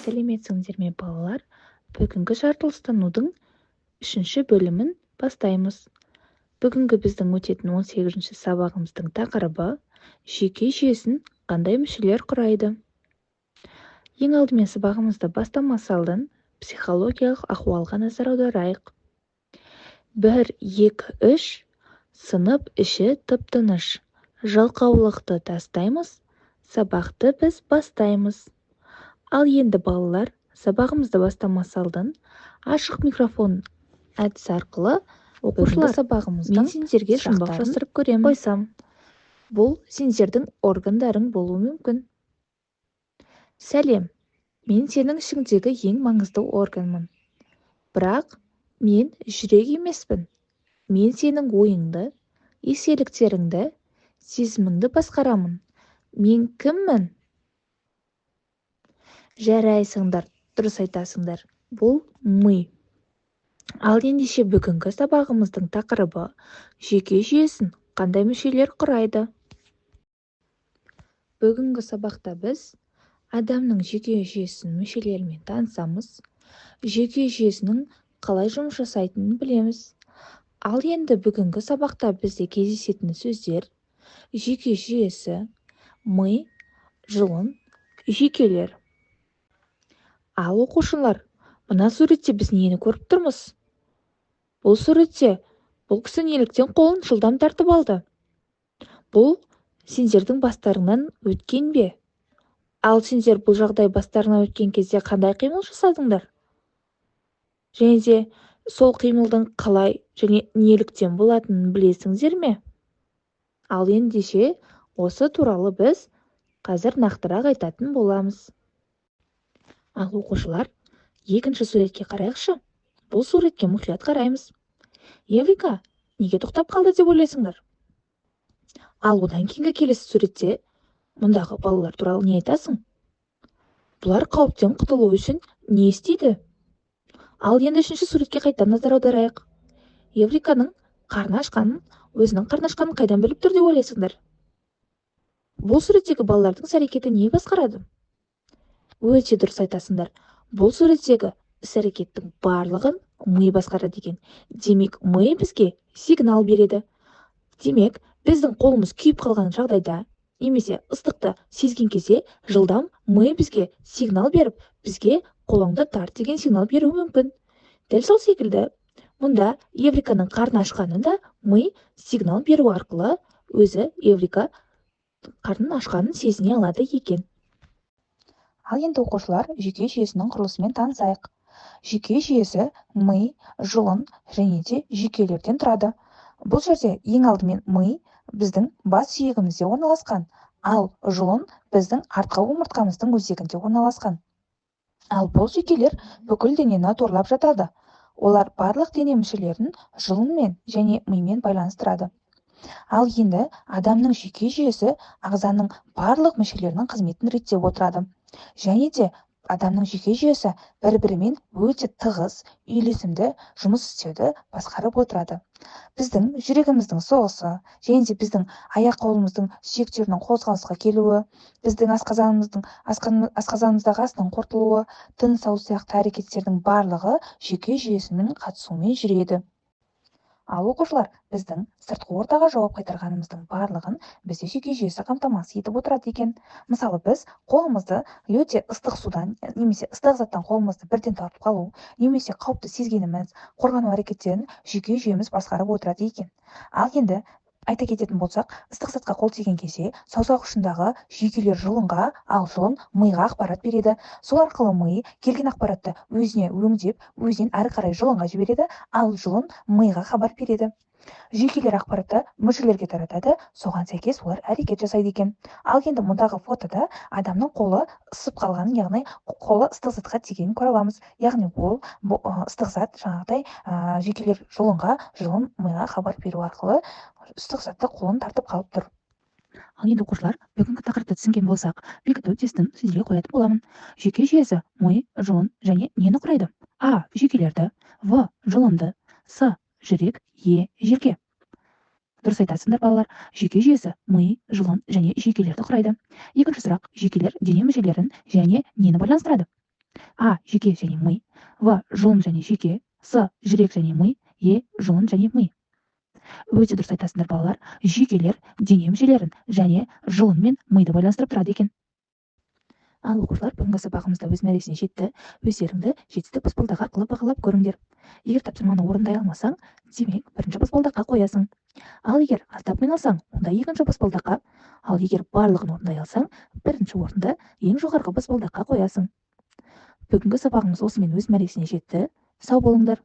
сәлеметсіңдер ме балалар? Бүгінгі жаратылыстанудың 3-ші бөлімін бастаймыз. Бүгінгі біздің өтетін 18-ші сабағымыздың тақырыбы жүйке жүйесін қандай мүшелер құрайды. Ең алдымен сабағымызды бастамас алдын психологиялық ахуалға назар аударайық. 1, 2, 3 сынып іші тып-тыныш. Жалқаулықты тастаймыз, сабақты біз бастаймыз. Ал енді балалар, сабағымызды бастамас алдын ашық микрофон әдісі арқылы оқушылар сабағымыздың мен сендерге жұмбақ жасырып көремін. Қойсам, бұл сендердің органдарың болуы мүмкін. Сәлем, мен сенің ішіңдегі ең маңызды органмын. Бірақ мен жүрек емеспін. Мен сенің ойыңды, естеліктеріңді, сезіміңді басқарамын. Мен кіммін? Жарайсыңдар, дұрыс айтасыңдар. Бұл ми. Ал ендеше бүгінгі сабағымыздың тақырыбы жүйке жүйесін қандай мүшелер құрайды. Бүгінгі сабақта біз адамның жүйке жүйесінің мүшелерімен танысамыз, жүйке жүйесінің қалай жұмыс жасайтынын білеміз. Ал енді бүгінгі сабақта бізде кездесетін сөздер жүйке жүйесі, ми, жұлын, жүйкелер. Ал оқушылар, мына суретте біз нені көріп тұрмыз? Бұл суретте бұл кісі неліктен қолын жылдам тартып алды? Бұл сендердің бастарыңнан өткен бе? Ал сендер бұл жағдай бастарына өткен кезде қандай қимыл жасадыңдар? Және де сол қимылдың қалай және неліктен болатынын білесіңдер ме? Ал ендеше осы туралы біз қазір нақтырақ айтатын боламыз. Ал оқушылар, екінші суретке қарайықшы. Бұл суретке мұқият қараймыз. Еврика, неге тоқтап қалды деп ойлайсыңдар? Ал одан кейінгі келесі суретте мұндағы балалар туралы не айтасың? Бұлар қауіптен құтылу үшін не істейді? Ал енді үшінші суретке қайта назар аударайық. Евриканың қарны ашқанын, өзінің қарны ашқанын қайдан біліп тұр деп ойлайсыңдар? Бұл суреттегі балалардың іс-әрекеті не басқарады? Өте дұрыс айтасыңдар. Бұл суреттегі іс-әрекеттің барлығын ми басқарады екен. Демек, ми бізге сигнал береді. Демек, біздің қолымыз күйіп қалған жағдайда, немесе ыстықты сезген кезде, жылдам ми бізге сигнал беріп, бізге қолыңды тарт деген сигнал беруі мүмкін. Дәл сол секілді, мұнда Евриканың қарны ашқанында ми сигнал беру арқылы өзі Еврика қарнын ашқанын сезіне алады екен. Ал енді оқушылар жүйке жүйесінің құрылысымен танысайық. Жүйке жүйесі ми, жұлын және де жүйкелерден тұрады. Бұл жерде ең алдымен ми біздің бас сүйегімізде орналасқан, ал жұлын біздің артқы омыртқамыздың өзегінде орналасқан. Ал бұл жүйкелер бүкіл денені торлап жатады. Олар барлық дене мүшелерін жұлынмен және мимен байланыстырады. Ал енді адамның жүйке жүйесі ағзаның барлық мүшелерінің қызметін реттеп отырады. Және де адамның жүйке жүйесі бір-бірімен өте тығыз, үйлесімді жұмыс істеуді басқарып отырады. Біздің жүрегіміздің соғысы, және де біздің аяқ-қолымыздың сүйектерінің қозғалысқа келуі, біздің асқазанымыздағы астың қорытылуы, тыныс алу сияқты әрекеттердің барлығы жүйке жүйесінің қатысуымен жүреді. Ал оқушылар, біздің сыртқы ортаға жауап қайтарғанымыздың барлығын бізде жүйке жүйесі қамтамасыз етіп отырады екен. Мысалы, біз қолымызды өте ыстық судан немесе ыстық заттан қолымызды бірден тартып қалу, немесе қауіпті сезгеніміз, қорғану әрекеттерін жүйке жүйеміз басқарып отырады екен. Ал енді айта кететін болсақ, ыстық затқа қол тиген кезде саусақ ұшындағы жүйкелер жұлынға, ал жұлын миға ақпарат береді. Сол арқылы ми келген ақпаратты өзіне өңдеп, өзінен әрі қарай жұлынға жібереді, ал жұлын миға хабар береді. Жүйкелер ақпаратты мүшелерге таратады, соған сәйкес олар әрекет жасайды екен. Ал енді мұндағы фотода адамның қолы ысып қалғанын, яғни қолы ыстық затқа тигенін көре аламыз. Яғни ол ыстық зат жаңағыдай жүйкелер жұлынға, жұлын миға хабар беру арқылы ыстық затты қолын тартып қалып тұр. Ал енді оқушылар, бүгінгі тақырыпты түсінген болсақ, бекіту тестін сіздерге қоятын боламын. Жүйке жүйесі ми, жұлын және нені құрайды? А. Жүйкелерді, В. Жұлынды, С. Жүрек, Е. Желке. Дұрыс айтасыңдар балалар. Жүйке жүйесі ми, жұлын және жүйкелерді құрайды. Екінші сұрақ: жүйкелер дене мүшелерін және нені байланыстырады? А. Жүйке және ми. В. жұлын және жүйке. С. жүрек және ми. Е. жұлын және ми. Өте дұрыс айтасыңдар балалар. Жүйкелер дене мүшелерін және жұлын мен миды байланыстырып тұрады екен. Ал оқушылар, бүгінгі сабағымызда өз мәресіне жетті. Өздеріңді жетістік баспалдақ арқылы бағалап көріңдер. Егер тапсырманы орындай алмасаң, демек бірінші баспалдаққа қоясың. Ал егер аздап қиналсаң, онда екінші баспалдаққа. Ал егер барлығын орындай алсаң, бірінші орынды ең жоғарғы баспалдаққа қоясың. Бүгінгі сабағымыз осымен өз мәресіне жетті. Сау болыңдар.